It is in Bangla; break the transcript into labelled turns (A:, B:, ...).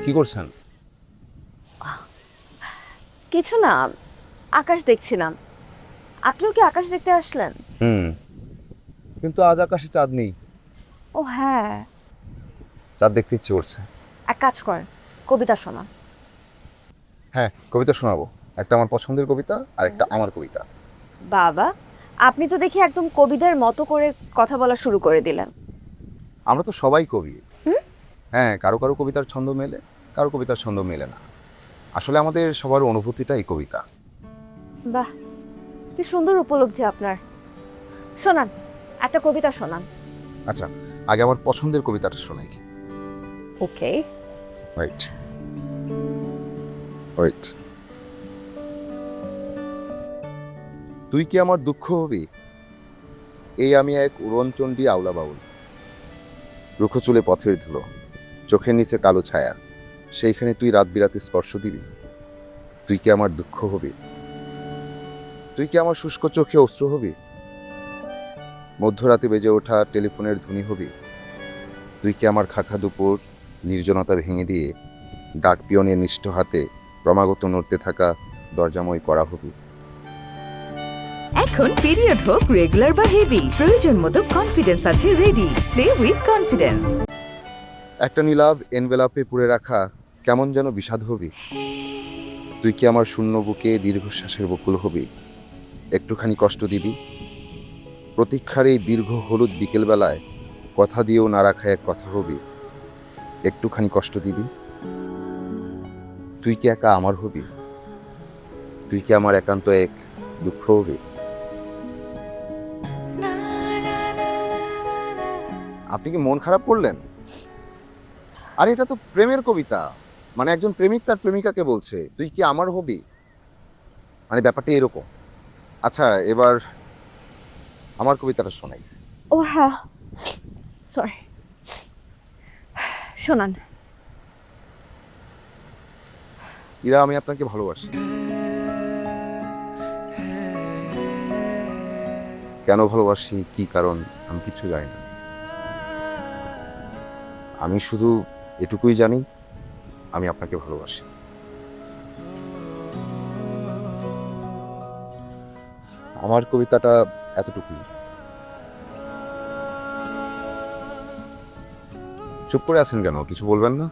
A: কি করছেন?
B: কিছু না, আকাশ দেখছিলাম। আপনিও কি আকাশ দেখতে আসলেন?
A: হুম। কিন্তু আজ আকাশে চাঁদ নেই।
B: ও হ্যাঁ।
A: চাঁদ দেখতে ইচ্ছে করছে।
B: এক কাজ করেন, কবিতা শোনান।
A: হ্যাঁ, কবিতা শোনাবো। একটা আমার পছন্দের কবিতা আর একটা আমার কবিতা।
B: বাবা, আপনি তো দেখি একদম কবিদের মতো করে কথা বলা শুরু করে দিলেন।
A: আমরা তো সবাই কবি।
B: হুম?
A: হ্যাঁ, কারো কারো কবিতার ছন্দ মেলে, কারো কবিতার ছন্দ মেলে না। আসলে আমাদের সবার অনুভূতিটাই কবিতা।
B: বাহ, কি সুন্দর উপলব্ধি আপনার। শোনান, একটা কবিতা শোনান।
A: আচ্ছা, আগে আমার পছন্দের কবিতাটা শোনাই।
B: ওকে।
A: Right, right. তুই কি আমার দুঃখ হবি? এই আমি এক উড়নচণ্ডী আওলা বাউল। রুক্ষ চুলে পথের ধুলো, চোখের নিচে কালো ছায়া। সেইখানে তুই রাত বিরাতে স্পর্শ দিবি। তুই কি আমার দুঃখ হবি? তুই কি আমার শুষ্ক চোখে অশ্রু হবি? মধ্যরাতে বেজে ওঠা টেলিফোনের ধ্বনি হবি? তুই কি আমার খাখা দুপুর নির্জনতা ভেঙে দিয়ে ডাক পিয়নের নিষ্ঠ হাতে ক্রমাগত নড়তে থাকা দরজাময় করা হবি?
C: এখন পিরিয়ড হোক রেগুলার বা হেভি, প্রয়োজন মতো কনফিডেন্স আছে রেডি। Play with confidence.
A: একটা নীলাভ এনভেলাপে পুড়ে রাখা কেমন যেন বিষাদ হবি? তুই কি আমার শূন্য বুকে দীর্ঘশ্বাসের বকুল হবি? একটুখানি কষ্ট দিবি? প্রতীক্ষার এই দীর্ঘ হলুদ বিকেলবেলায় কথা দিয়েও না রাখা এক কথা হবি? একটুখানি কষ্ট দিবি? তুই কি একা আমার হবি? তুই কি আমার একান্ত এক দুঃখ হবি? আপনি কি মন খারাপ করলেন? আরে এটা তো প্রেমের কবিতা। মানে একজন প্রেমিক তার প্রেমিকাকে বলছে তুই কি আমার হবি। মানে ব্যাপারটা এরকম। আচ্ছা, এবার আমার কবিতাটা শোনাই।
B: ও হ্যাঁ, সরি। শোনান।
A: ইরা, আমি আপনাকে ভালোবাসি। কেন ভালোবাসি, কি কারণ, আমি কিছু জানি না। আমি শুধু এটুকুই জানি, আমি আপনাকে ভালোবাসি। আমার কবিতাটা এতটুকুই। চুপ করে আছেন কেন? কিছু বলবেন না?